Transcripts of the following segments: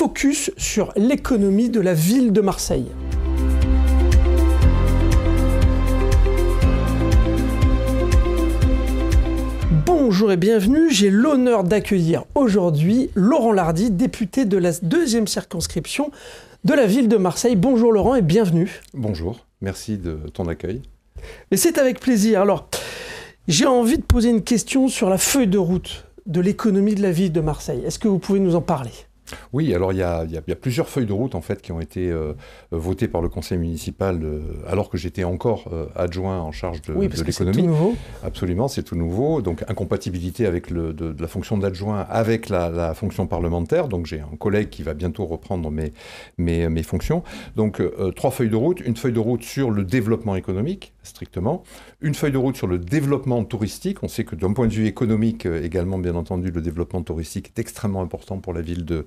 focus sur l'économie de la ville de Marseille. Bonjour et bienvenue, j'ai l'honneur d'accueillir aujourd'hui Laurent Lardy, député de la 2e circonscription de la ville de Marseille. Bonjour Laurent et bienvenue. Bonjour, merci de ton accueil. Mais c'est avec plaisir. Alors, j'ai envie de poser une question sur la feuille de route de l'économie de la ville de Marseille. Est-ce que vous pouvez nous en parler ? Oui, alors il y a plusieurs feuilles de route en fait qui ont été votées par le conseil municipal alors que j'étais encore adjoint en charge de l'économie. C'est tout nouveau. Absolument, c'est tout nouveau. Donc incompatibilité avec de la fonction d'adjoint avec la fonction parlementaire. Donc j'ai un collègue qui va bientôt reprendre mes fonctions. Donc 3 feuilles de route. Une feuille de route sur le développement économique, strictement. Une feuille de route sur le développement touristique. On sait que d'un point de vue économique également, bien entendu, le développement touristique est extrêmement important pour la ville de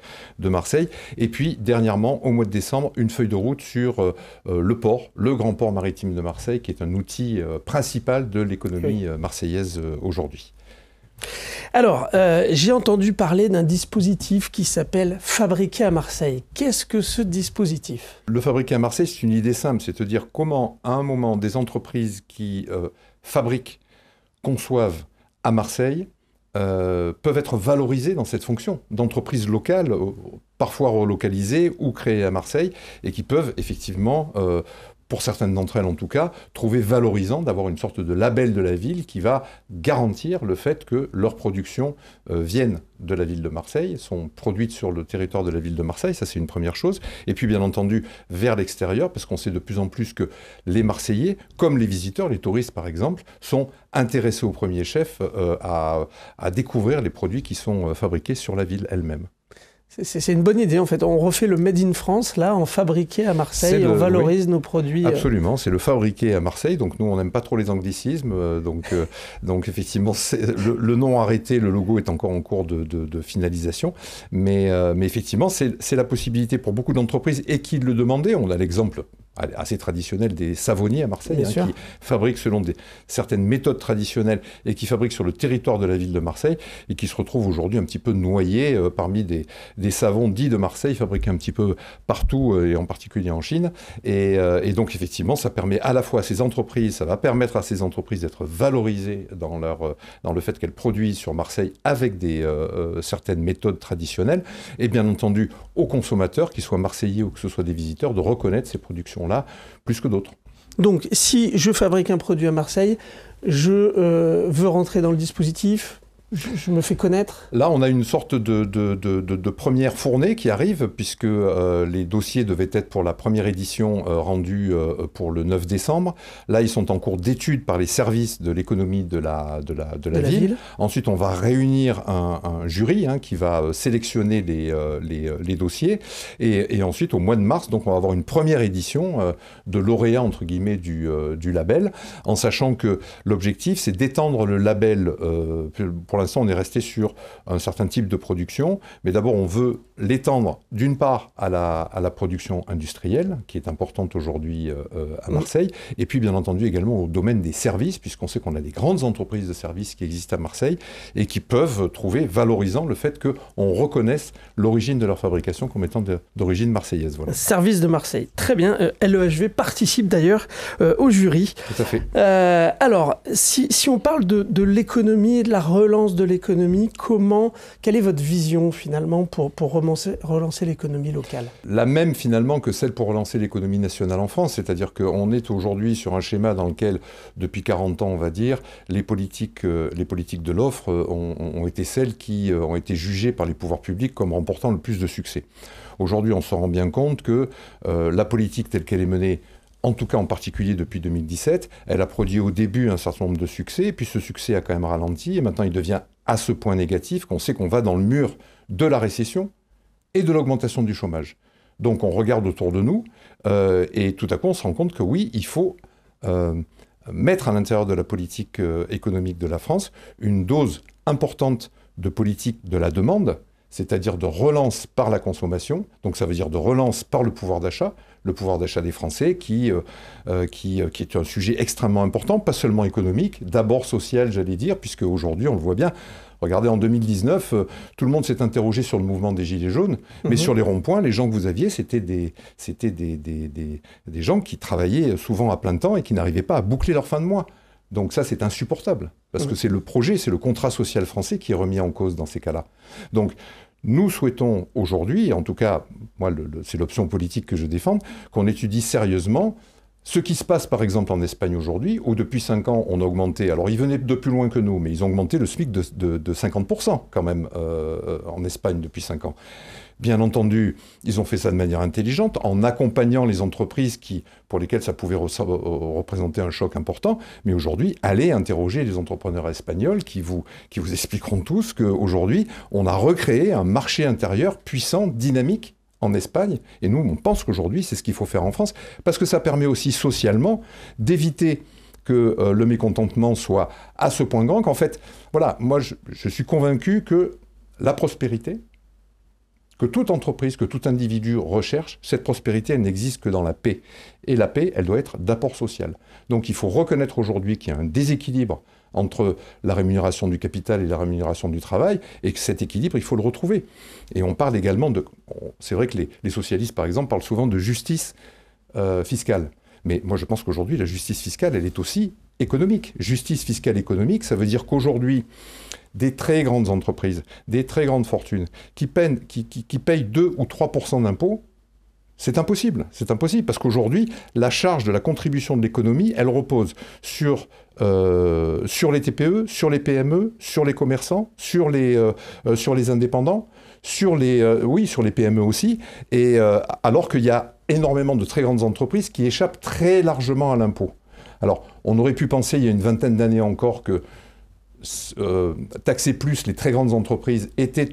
Marseille. Et puis, dernièrement, au mois de décembre, une feuille de route sur le port, le grand port maritime de Marseille, qui est un outil principal de l'économie marseillaise aujourd'hui. Alors, j'ai entendu parler d'un dispositif qui s'appelle Fabriquer à Marseille. Qu'est-ce que ce dispositif ? Le Fabriquer à Marseille, c'est une idée simple, c'est de dire comment, à un moment, des entreprises qui fabriquent, conçoivent à Marseille, peuvent être valorisées dans cette fonction d'entreprises locales, parfois relocalisées ou créées à Marseille, et qui peuvent effectivement, pour certaines d'entre elles en tout cas, trouver valorisant d'avoir une sorte de label de la ville qui va garantir le fait que leurs productions viennent de la ville de Marseille, sont produites sur le territoire de la ville de Marseille, ça c'est une première chose. Et puis bien entendu vers l'extérieur, parce qu'on sait de plus en plus que les Marseillais, comme les visiteurs, les touristes par exemple, sont intéressés au premier chef à découvrir les produits qui sont fabriqués sur la ville elle-même. C'est une bonne idée en fait. On refait le Made in France, là, en fabriqué à Marseille, et on valorise nos produits. Absolument, c'est le fabriqué à Marseille. Donc nous, on n'aime pas trop les anglicismes. Donc effectivement, le nom arrêté, le logo est encore en cours de finalisation. Mais effectivement, c'est la possibilité pour beaucoup d'entreprises et qui le demandaient. On a l'exemple assez traditionnel des savonniers à Marseille, qui fabriquent selon certaines méthodes traditionnelles et qui fabriquent sur le territoire de la ville de Marseille et qui se retrouvent aujourd'hui un petit peu noyés parmi des savons dits de Marseille fabriqués un petit peu partout et en particulier en Chine. Et donc effectivement, ça permet à la fois à ces entreprises, ça va permettre à ces entreprises d'être valorisées dans le fait qu'elles produisent sur Marseille avec certaines méthodes traditionnelles et bien entendu aux consommateurs, qu'ils soient marseillais ou que ce soit des visiteurs, de reconnaître ces productions là plus que d'autres. Donc, si je fabrique un produit à Marseille, je veux rentrer dans le dispositif, je me fais connaître. Là, on a une sorte de première fournée qui arrive, puisque les dossiers devaient être pour la première édition rendus pour le 9 décembre. Là, ils sont en cours d'étude par les services de l'économie de la ville. Ensuite, on va réunir un jury qui va sélectionner les dossiers. Et ensuite, au mois de mars, donc, on va avoir une première édition de lauréat, entre guillemets, du label, en sachant que l'objectif, c'est d'étendre le label. Pour l'instant, on est resté sur un certain type de production, mais d'abord, on veut l'étendre d'une part à la production industrielle, qui est importante aujourd'hui à Marseille, et puis bien entendu également au domaine des services, puisqu'on sait qu'on a des grandes entreprises de services qui existent à Marseille et qui peuvent trouver valorisant le fait qu'on reconnaisse l'origine de leur fabrication comme étant d'origine marseillaise. Voilà. Service de Marseille, très bien. LEHV participe d'ailleurs au jury. Tout à fait. Alors, si on parle de l'économie et de la relance de l'économie, quelle est votre vision finalement pour relancer l'économie locale ? La même finalement que celle pour relancer l'économie nationale en France, c'est-à-dire qu'on est aujourd'hui sur un schéma dans lequel, depuis 40 ans on va dire, les politiques de l'offre ont été celles qui ont été jugées par les pouvoirs publics comme remportant le plus de succès. Aujourd'hui on se rend bien compte que la politique telle qu'elle est menée, en tout cas en particulier depuis 2017, elle a produit au début un certain nombre de succès, et puis ce succès a quand même ralenti, et maintenant il devient à ce point négatif qu'on sait qu'on va dans le mur de la récession et de l'augmentation du chômage. Donc on regarde autour de nous, et tout à coup on se rend compte que oui, il faut mettre à l'intérieur de la politique économique de la France une dose importante de politique de la demande, c'est-à-dire de relance par la consommation, donc ça veut dire de relance par le pouvoir d'achat des Français, qui est un sujet extrêmement important, pas seulement économique, d'abord social, j'allais dire, puisque aujourd'hui, on le voit bien, Regardez, en 2019, tout le monde s'est interrogé sur le mouvement des Gilets jaunes, mais sur les ronds-points, les gens que vous aviez, c'était des gens qui travaillaient souvent à plein temps et qui n'arrivaient pas à boucler leur fin de mois. Donc ça, c'est insupportable, parce que c'est le projet, c'est le contrat social français qui est remis en cause dans ces cas-là. Donc, nous souhaitons aujourd'hui, en tout cas, moi, c'est l'option politique que je défends, qu'on étudie sérieusement ce qui se passe, par exemple, en Espagne aujourd'hui, où depuis 5 ans, on a augmenté, alors ils venaient de plus loin que nous, mais ils ont augmenté le SMIC de 50% quand même en Espagne depuis 5 ans. Bien entendu, ils ont fait ça de manière intelligente, en accompagnant les entreprises pour lesquelles ça pouvait représenter un choc important. Mais aujourd'hui, allez interroger les entrepreneurs espagnols qui vous expliqueront tous qu'aujourd'hui, on a recréé un marché intérieur puissant, dynamique en Espagne. Et nous, on pense qu'aujourd'hui, c'est ce qu'il faut faire en France, parce que ça permet aussi socialement d'éviter que le mécontentement soit à ce point grand qu'en fait, voilà, moi, je suis convaincu que la prospérité, que toute entreprise, que tout individu recherche, cette prospérité, elle n'existe que dans la paix. Et la paix, elle doit être d'apport social. Donc il faut reconnaître aujourd'hui qu'il y a un déséquilibre entre la rémunération du capital et la rémunération du travail, et que cet équilibre, il faut le retrouver. Et on parle également de... C'est vrai que les socialistes, par exemple, parlent souvent de justice fiscale. Mais moi, je pense qu'aujourd'hui, la justice fiscale, elle est aussi économique. Justice fiscale économique, ça veut dire qu'aujourd'hui, des très grandes entreprises, des très grandes fortunes, qui payent 2 ou 3% d'impôts, c'est impossible. C'est impossible parce qu'aujourd'hui, la charge de la contribution de l'économie, elle repose sur les TPE, sur les PME, sur les commerçants, sur les indépendants, sur les PME aussi, et alors qu'il y a énormément de très grandes entreprises qui échappent très largement à l'impôt. Alors, on aurait pu penser il y a une vingtaine d'années encore que taxer plus les très grandes entreprises était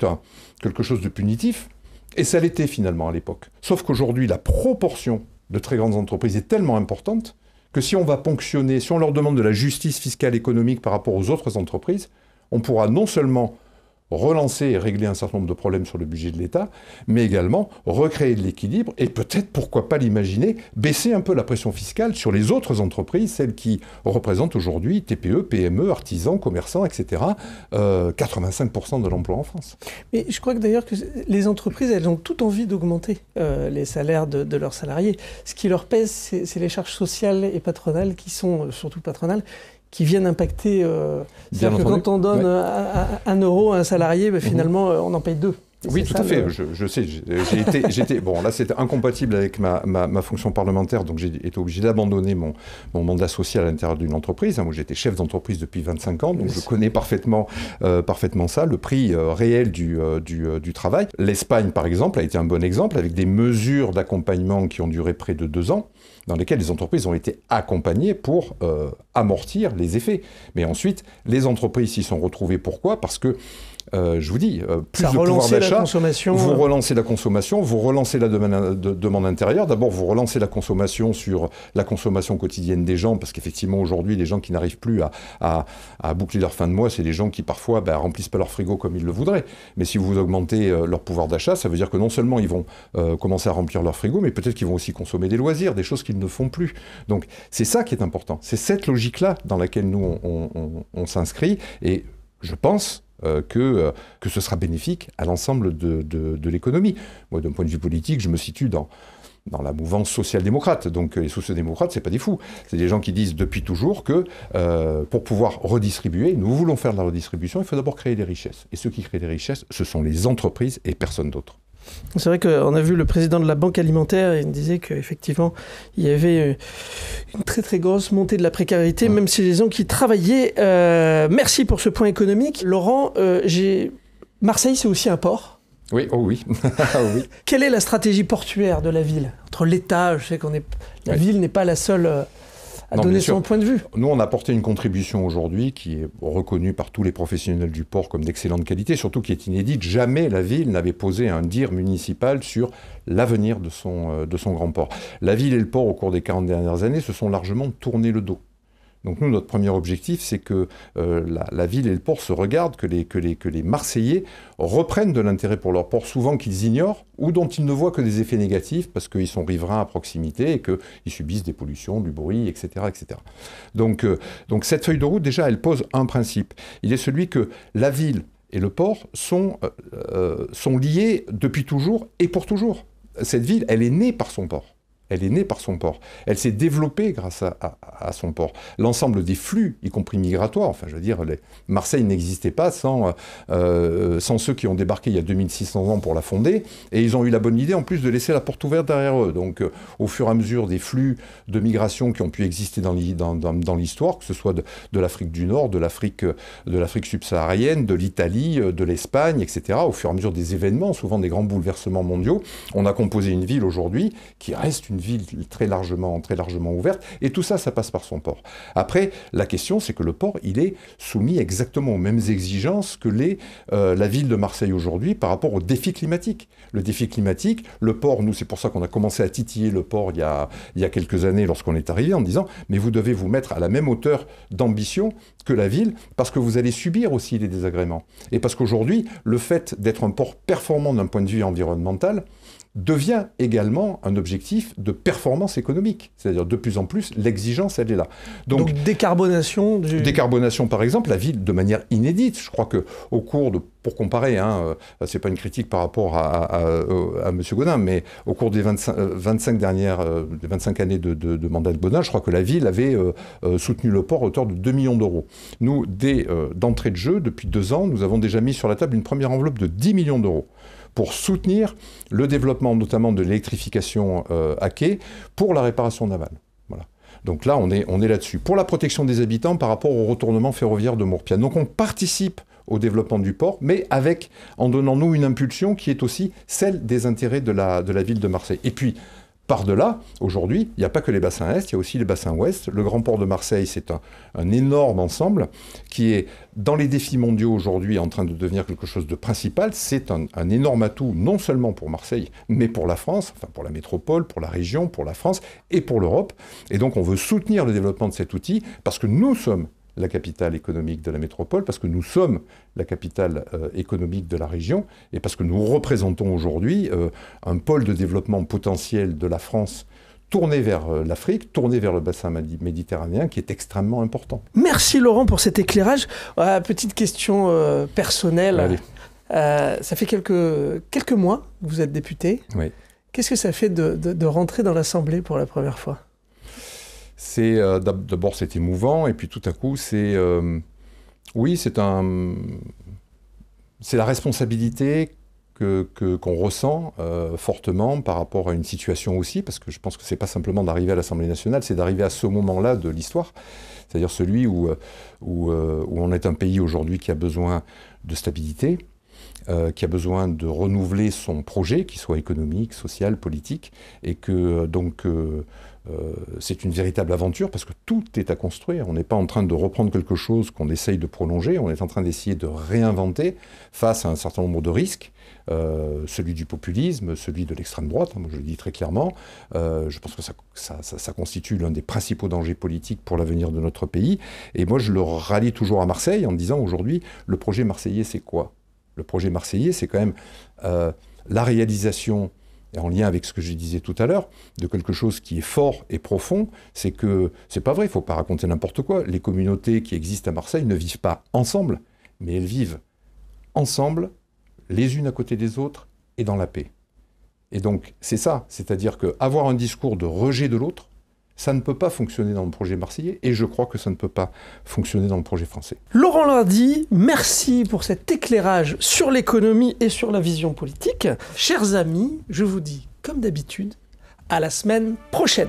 quelque chose de punitif, et ça l'était finalement à l'époque. Sauf qu'aujourd'hui, la proportion de très grandes entreprises est tellement importante que si on va ponctionner, si on leur demande de la justice fiscale économique par rapport aux autres entreprises, on pourra non seulement relancer et régler un certain nombre de problèmes sur le budget de l'État, mais également recréer de l'équilibre et peut-être, pourquoi pas l'imaginer, baisser un peu la pression fiscale sur les autres entreprises, celles qui représentent aujourd'hui TPE, PME, artisans, commerçants, etc., 85% de l'emploi en France. Mais je crois que d'ailleurs que les entreprises, elles ont toute envie d'augmenter les salaires de leurs salariés. Ce qui leur pèse, c'est les charges sociales et patronales, qui sont surtout patronales, qui viennent impacter... c'est-à-dire que quand on donne 1 euro à un salarié, ben, finalement, on en paye 2. Oui, tout à fait. Je sais. Bon, là, c'était incompatible avec ma fonction parlementaire, donc j'ai été obligé d'abandonner mon mandat social à l'intérieur d'une entreprise. Moi, j'étais chef d'entreprise depuis 25 ans, donc je connais parfaitement ça, le prix réel du travail. L'Espagne, par exemple, a été un bon exemple, avec des mesures d'accompagnement qui ont duré près de 2 ans, dans lesquelles les entreprises ont été accompagnées pour amortir les effets. Mais ensuite, les entreprises s'y sont retrouvées. Pourquoi ? Parce que je vous dis, plus de pouvoir d'achat, vous relancez la consommation, vous relancez la demande intérieure. D'abord, vous relancez la consommation sur la consommation quotidienne des gens, parce qu'effectivement, aujourd'hui, les gens qui n'arrivent plus à boucler leur fin de mois, c'est les gens qui, parfois, remplissent pas leur frigo comme ils le voudraient. Mais si vous augmentez leur pouvoir d'achat, ça veut dire que non seulement ils vont commencer à remplir leur frigo, mais peut-être qu'ils vont aussi consommer des loisirs, des choses qu'ils ne font plus. Donc, c'est ça qui est important. C'est cette logique-là dans laquelle nous, on s'inscrit. Et je pense que ce sera bénéfique à l'ensemble de l'économie. Moi, d'un point de vue politique, je me situe dans la mouvance social-démocrate. Donc les sociaux-démocrates, c'est pas des fous. C'est des gens qui disent depuis toujours que pour pouvoir redistribuer, nous voulons faire de la redistribution, il faut d'abord créer des richesses. Et ceux qui créent des richesses, ce sont les entreprises et personne d'autre. C'est vrai qu'on a vu le président de la Banque alimentaire, il disait qu'effectivement, il y avait une très très grosse montée de la précarité, même chez les gens qui travaillaient. Merci pour ce point économique. Laurent, Marseille, c'est aussi un port. Oui, oh oui. Oui. Quelle est la stratégie portuaire de la ville ? Entre l'État, je sais la ville n'est pas la seule... à donner son point de vue. Nous, on a apporté une contribution aujourd'hui qui est reconnue par tous les professionnels du port comme d'excellente qualité, surtout qui est inédite. Jamais la ville n'avait posé un dire municipal sur l'avenir de son grand port. La ville et le port, au cours des 40 dernières années, se sont largement tourné le dos. Donc nous, notre premier objectif, c'est que la ville et le port se regardent, que les Marseillais reprennent de l'intérêt pour leur port, souvent qu'ils ignorent, ou dont ils ne voient que des effets négatifs, parce qu'ils sont riverains à proximité et qu'ils subissent des pollutions, du bruit, etc. etc. Donc cette feuille de route, déjà, elle pose un principe. Il est celui que la ville et le port sont liés depuis toujours et pour toujours. Cette ville, elle est née par son port. Elle est née par son port. Elle s'est développée grâce à son port. L'ensemble des flux, y compris migratoires, enfin je veux dire, Marseille n'existait pas sans ceux qui ont débarqué il y a 2600 ans pour la fonder, et ils ont eu la bonne idée en plus de laisser la porte ouverte derrière eux. Donc au fur et à mesure des flux de migration qui ont pu exister dans l'histoire, que ce soit de l'Afrique du Nord, de l'Afrique subsaharienne, de l'Italie, de l'Espagne, etc., au fur et à mesure des événements, souvent des grands bouleversements mondiaux, on a composé une ville aujourd'hui qui reste une ville très largement ouverte, et tout ça, ça passe par son port. Après, la question, c'est que le port, il est soumis exactement aux mêmes exigences que la ville de Marseille aujourd'hui par rapport au défi climatique. Le défi climatique, le port, nous, c'est pour ça qu'on a commencé à titiller le port il y a quelques années lorsqu'on est arrivé, en disant, mais vous devez vous mettre à la même hauteur d'ambition que la ville, parce que vous allez subir aussi les désagréments. Et parce qu'aujourd'hui, le fait d'être un port performant d'un point de vue environnemental, devient également un objectif de performance économique. C'est-à-dire, de plus en plus, l'exigence, elle est là. Donc décarbonation Décarbonation, par exemple, la ville, de manière inédite. Je crois qu'au cours de... Pour comparer, c'est pas une critique par rapport à M. Gaudin, mais au cours des 25 années de mandat de Gaudin, je crois que la ville avait soutenu le port à hauteur de 2 millions d'euros. Nous, d'entrée de jeu, depuis 2 ans, nous avons déjà mis sur la table une première enveloppe de 10 millions d'euros pour soutenir le développement notamment de l'électrification à quai pour la réparation navale. Voilà. Donc là, on est là-dessus. Pour la protection des habitants par rapport au retournement ferroviaire de Morpiane. Donc on participe au développement du port, mais en donnant nous une impulsion qui est aussi celle des intérêts de la ville de Marseille. Et puis, par-delà, aujourd'hui, il n'y a pas que les bassins Est, il y a aussi les bassins Ouest. Le Grand Port de Marseille, c'est un énorme ensemble qui est, dans les défis mondiaux aujourd'hui, en train de devenir quelque chose de principal. C'est un énorme atout, non seulement pour Marseille, mais pour la France, enfin pour la métropole, pour la région, pour la France et pour l'Europe. Et donc, on veut soutenir le développement de cet outil parce que nous sommes la capitale économique de la métropole, parce que nous sommes la capitale économique de la région, et parce que nous représentons aujourd'hui un pôle de développement potentiel de la France tourné vers l'Afrique, tourné vers le bassin méditerranéen, qui est extrêmement important. Merci Laurent pour cet éclairage. Petite question personnelle. Ça fait quelques mois que vous êtes député. Oui. Qu'est-ce que ça fait de rentrer dans l'Assemblée pour la première fois ? D'abord, c'est émouvant, et puis tout à coup, c'est la responsabilité qu'on ressent fortement par rapport à une situation aussi, parce que je pense que c'est pas simplement d'arriver à l'Assemblée nationale, c'est d'arriver à ce moment-là de l'histoire, c'est-à-dire celui où on est un pays aujourd'hui qui a besoin de stabilité, qui a besoin de renouveler son projet, qu'il soit économique, social, politique, et que donc c'est une véritable aventure parce que tout est à construire. On n'est pas en train de reprendre quelque chose qu'on essaye de prolonger, on est en train d'essayer de réinventer face à un certain nombre de risques, celui du populisme, celui de l'extrême droite, moi je le dis très clairement. Je pense que ça constitue l'un des principaux dangers politiques pour l'avenir de notre pays. Et moi je le rallie toujours à Marseille en me disant aujourd'hui, le projet marseillais c'est quoi ? Le projet marseillais c'est quand même la réalisation, et en lien avec ce que je disais tout à l'heure, de quelque chose qui est fort et profond, c'est que, c'est pas vrai, il ne faut pas raconter n'importe quoi. Les communautés qui existent à Marseille ne vivent pas ensemble, mais elles vivent ensemble, les unes à côté des autres, et dans la paix. Et donc, c'est ça, c'est-à-dire qu'avoir un discours de rejet de l'autre, ça ne peut pas fonctionner dans le projet marseillais, et je crois que ça ne peut pas fonctionner dans le projet français. Laurent Lardy, merci pour cet éclairage sur l'économie et sur la vision politique. Chers amis, je vous dis, comme d'habitude, à la semaine prochaine.